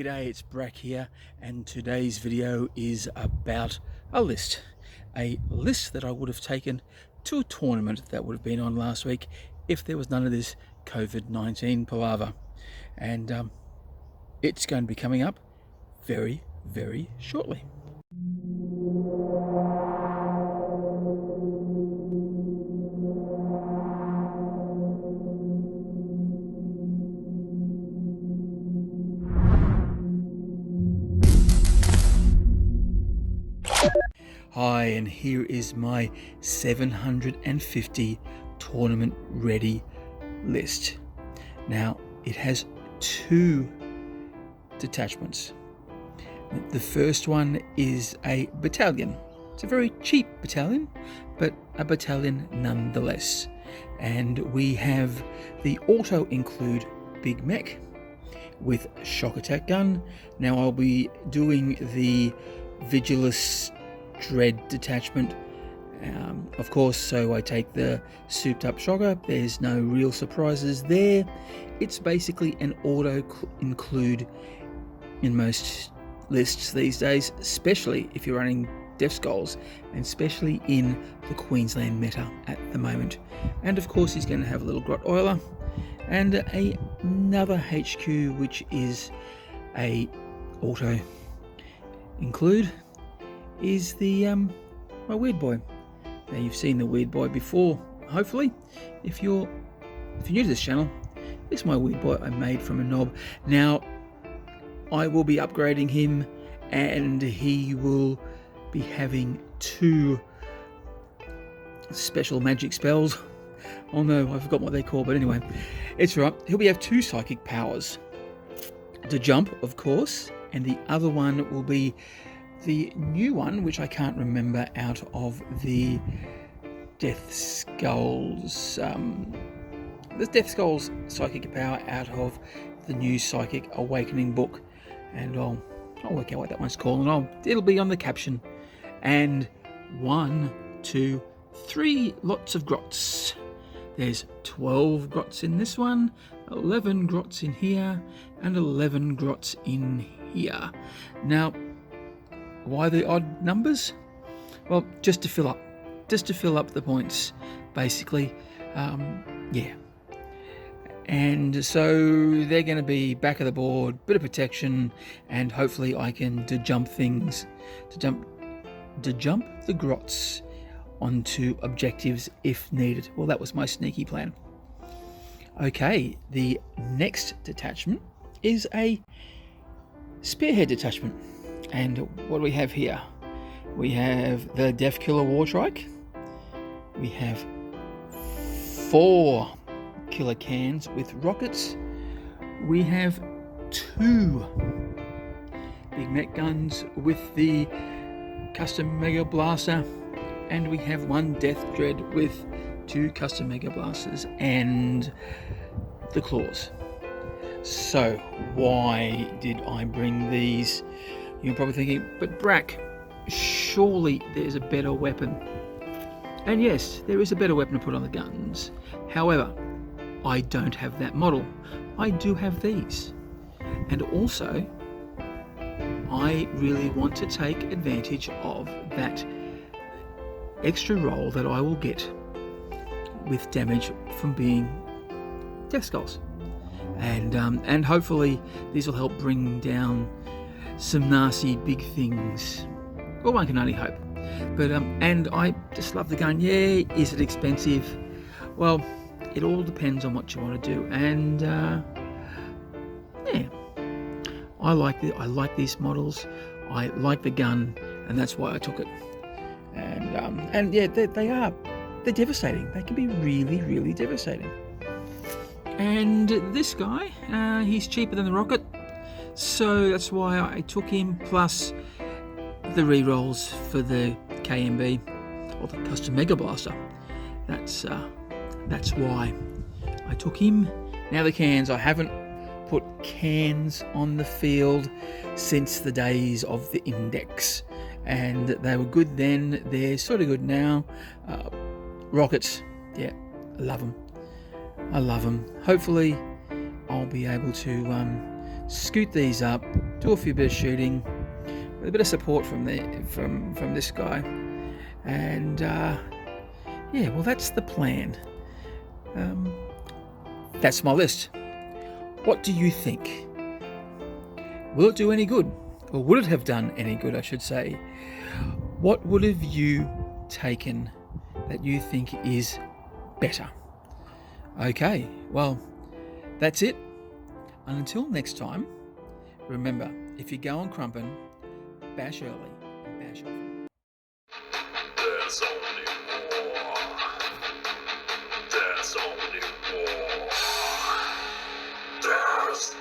G'day, it's Brak here, and today's video is about a list that I would have taken to a tournament that would have been on last week if there was none of this COVID-19 palaver. And it's going to be coming up very, very shortly. Hi, and here is my 750 tournament ready list. Now, it has two detachments. The first one is a battalion. It's a very cheap battalion, but a battalion nonetheless. And we have the auto include big mech with shock attack gun. Now I'll be doing the Vigilus Dread detachment, of course, so I take the souped up shocker. There's no real surprises there. It's basically an auto include in most lists these days, especially if you're running Death Skulls, and especially in the Queensland meta at the moment. And of course he's going to have a little Grot Oiler and another HQ, which is a auto include, is the my Weird Boy. Now, you've seen the Weird Boy before, hopefully. If you're new to this channel, this is my Weird Boy I made from a knob. Now, I will be upgrading him, and he will be having two special magic spells. Oh no, I forgot what they call, but anyway, it's right. He'll have two psychic powers. To jump, of course, and the other one will be the new one, which I can't remember out of the Death Skulls. The Death Skulls psychic power out of the new Psychic Awakening book, and I'll work out what that one's called, and it'll be on the caption. And 1, 2, 3 lots of grots. There's 12 grots in this one, 11 grots in here, and 11 grots in here. Now, why the odd numbers? Well, just to fill up the points, basically. Yeah. And so they're going to be back of the board, bit of protection, and hopefully I can jump the grots onto objectives if needed. Well, that was my sneaky plan. Okay, the next detachment is a spearhead detachment. And what do we have here? We have the Death Killer Wartrike. We have 4 killer cans with rockets. We have 2 big mech guns with the custom Mega Blaster. And we have 1 Death Dread with 2 custom Mega Blasters and the claws. So why did I bring these? You're probably thinking, but Brak, surely there's a better weapon. And yes, there is a better weapon to put on the guns. However, I don't have that model. I do have these. And also, I really want to take advantage of that extra roll that I will get with damage from being Death Skulls. And hopefully these will help bring down some nasty big things. Well, one can only hope. But and I just love the gun. Yeah, is it expensive? Well, it all depends on what you want to do. And yeah, I like these models. I like the gun, and that's why I took it. And yeah, they're devastating. They can be really, really devastating. And this guy, he's cheaper than the rocket. So that's why I took him, plus the rerolls for the KMB or the custom Mega Blaster. That's why I took him. Now the cans, I haven't put cans on the field since the days of the Index, and they were good then. They're sort of good now. Rockets, yeah, I love them. Hopefully I'll be able to scoot these up do a few bit of shooting with a bit of support from this guy, and yeah, well, that's the plan. That's my list. What do you think? Will it do any good? Or would it have done any good, I should say? What would have you taken that you think is better? Okay, well, that's it. And until next time, remember, if you're going crumping, bash early and bash often. There's only war. There's only war. There's